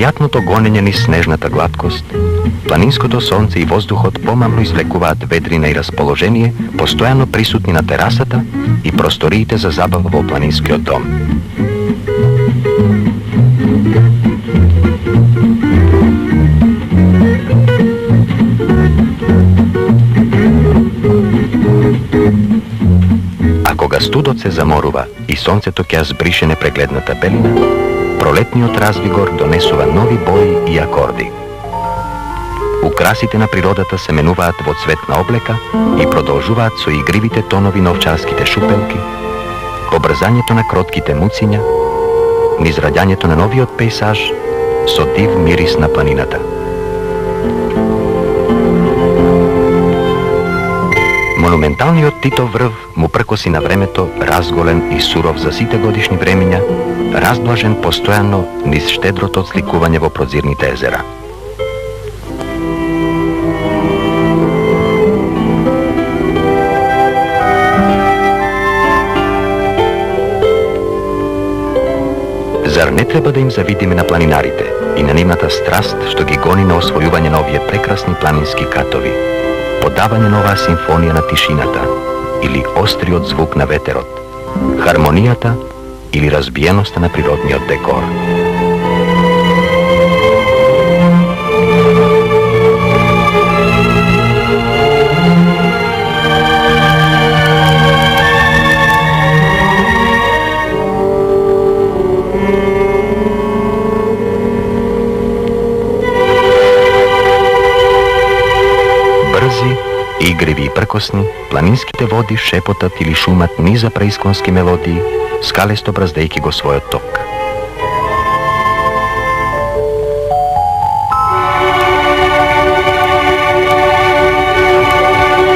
Пријатното гонење низ снежната глаткост, планинското сонце и воздухот помалку извлекуваат ведрина и расположение, постојано присутни на терасата и просториите за забава во планинскиот дом. А кога студот се заморува и сонцето ќе ја збрише непрегледната белина, пролетниот развигор донесува нови бои и акорди. Украсите на природата се менуваат во цветна облека и продолжуваат со игривите тонови на овчарските шупелки, побрзањето на кротките муциња, низ раѓањето на новиот пейсаж со див мирис на планината. Монументалниот Титов врв му пркоси на времето, разголен и суров за сите годишни времиња, разблажен постојано низ штедрото отсликување во прозирните езера. Зар не треба да им завидиме на планинарите и на нивната страст што ги гони на освојување на овие прекрасни планински катови, подавање на оваа симфонија на тишината или остриот звук на ветерот, хармонијата или разбиеноста на природниот декор. Игриви и пркосни, планинските води шепотат или шумат низа преисконски мелодии, скалесто браздејќи го својот ток.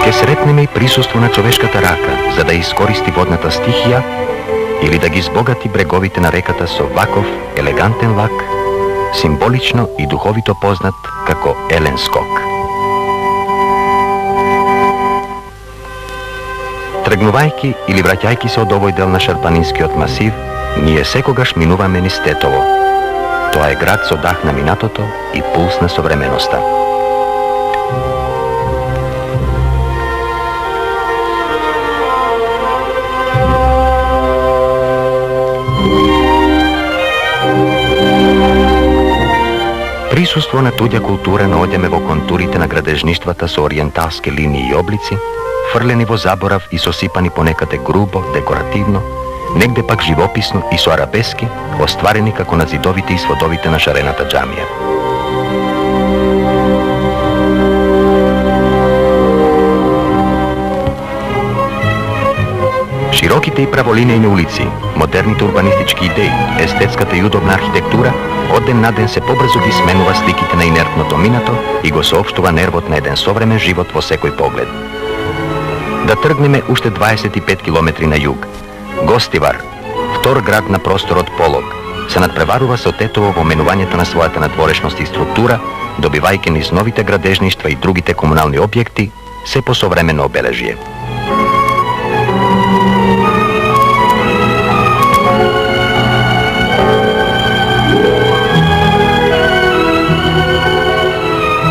Ке сретнеме и присуство на човешката рака, за да искористи водната стихија или да ги збогати бреговите на реката со ваков елегантен лак, символично и духовито познат како елен скок. Тргнувајќи или враќајќи се од овој дел на Шарпанинскиот масив, ние секогаш минуваме низ Тетово. Тоа е град со дах на минатото и пулс на современоста. Присуство на туѓа култура наоѓаме во контурите на градежништвата со ориенталски линии и облици, фрлени во заборав и сосипани понекаде грубо, декоративно, негде пак живописно и со арабески, остварени како на зидовите и сводовите на шарената џамија. Широките и праволинејни улици, модерните урбанистички идеи, естетската и удобна архитектура, од ден на ден се побрзо ги сменува сликите на инертното минато и го соопштува нервот на еден современ живот во секој поглед. Да тргнеме уште 25 километри на југ. Гостивар, втор град на просторот Полог, се надпреварува со Тетово во менувањето на својата надворешност и структура, добивајќи низ новите градежништва и другите комунални објекти се по современо обележје.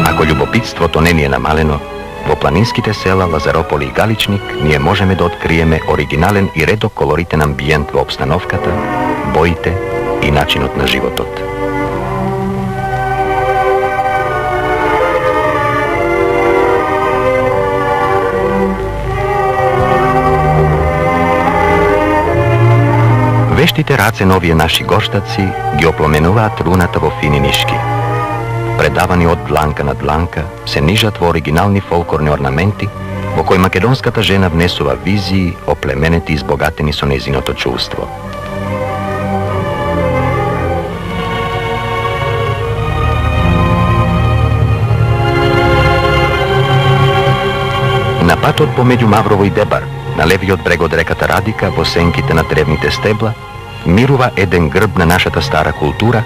Ако љубопитството не ни е намалено, во планинските села Лазарополи и Галичник ние можеме да откриеме оригинален и редок колоритен амбиент во обстановката, боите и начинот на животот. Вештите раце на овие наши гоштаци ги опломенуваат руната во фини нишки. Предавани од дланка на дланка, се нижат во оригинални фолклорни орнаменти, во кои македонската жена внесува визии, оплеменети и избогатени со незиното чувство. На патот помеѓу Маврово и Дебар, на левиот брег од реката Радика, во сенките на древните стебла, мирува еден грб на нашата стара култура,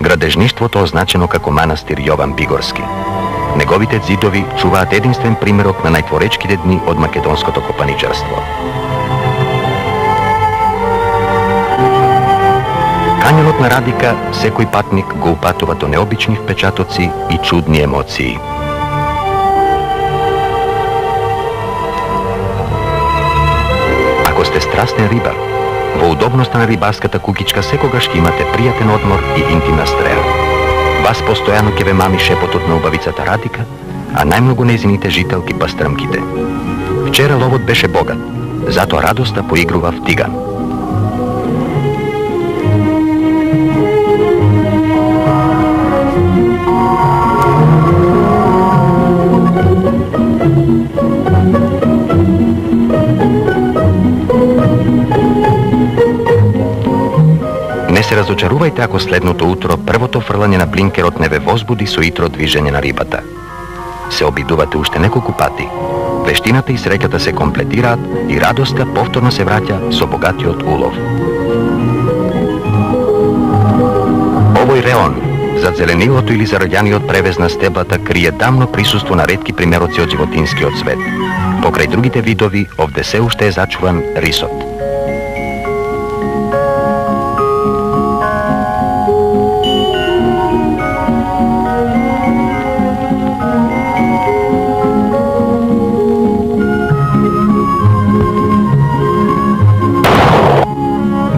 градежништвото означено како манастир Јован Бигорски. Неговите ѕидови чуваат единствен примерок на најтворечките дни од македонското копаничарство. Канјалот на Радика секој патник го упатува до необични впечатоци и чудни емоции. Ако сте страстен рибар, во удобноста на рибарската куќичка секогаш ќе имате пријатен одмор и интимна стреја. Вас постојано ќе ве мами шепотот на убавицата Радика, а најмногу нејзините жителки пастрмките. Вчера ловот беше богат, затоа радоста поигрува в тиган. Не се разочарувајте ако следното утро првото фрлање на блинкерот не ве возбуди со итро движење на рибата. Се обидувате уште неколку пати. Вештината и среќата се комплетираат и радоста повторно се враќа со богатиот улов. Овој реон, зад зеленилото или зародјаниот превез на стеблата, крие дамно присуство на ретки примероци од животинскиот свет. Покрај другите видови, овде се уште е зачуван рисот.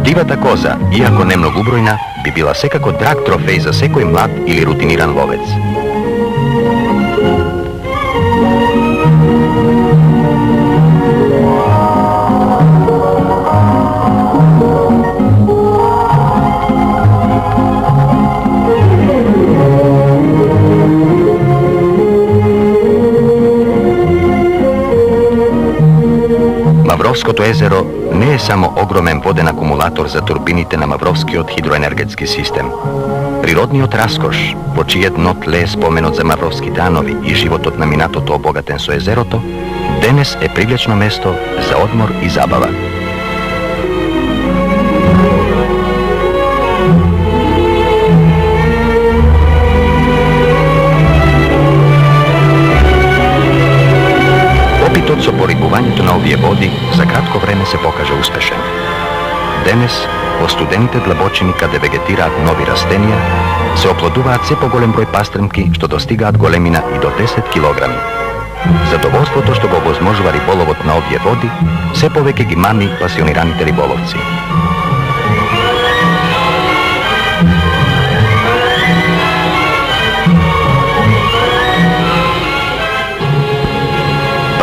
Дивата коза, иако не многубројна, би била секако драг трофеј за секој млад или рутиниран ловец. Мавровското езеро не е само огромен воден акумулатор за турбините на Мавровскиот хидроенергетски систем. Природниот раскош, по чие дно тлее споменот за Мавровските анови и животот на минатото обогатен со езерото, денес е привлечно место за одмор и забава. Опитот со порибувањето на овие води за кратко време се покажа успешен. Денес, во студените длабочини каде вегетираат нови растенија, се оплодуваат се поголем број пастрмки што достигаат големина и до 10 килограми. Задоволството што го овозможува риболовот на овие води, се повеќе ги мами пасионираните риболовци.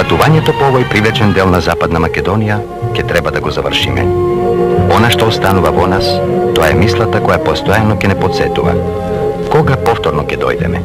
Патувањето по овој привлечен дел на Западна Македонија ќе треба да го завршиме. Она што останува во нас, тоа е мислата која постојано ќе не подсетува. Кога повторно ќе дојдеме?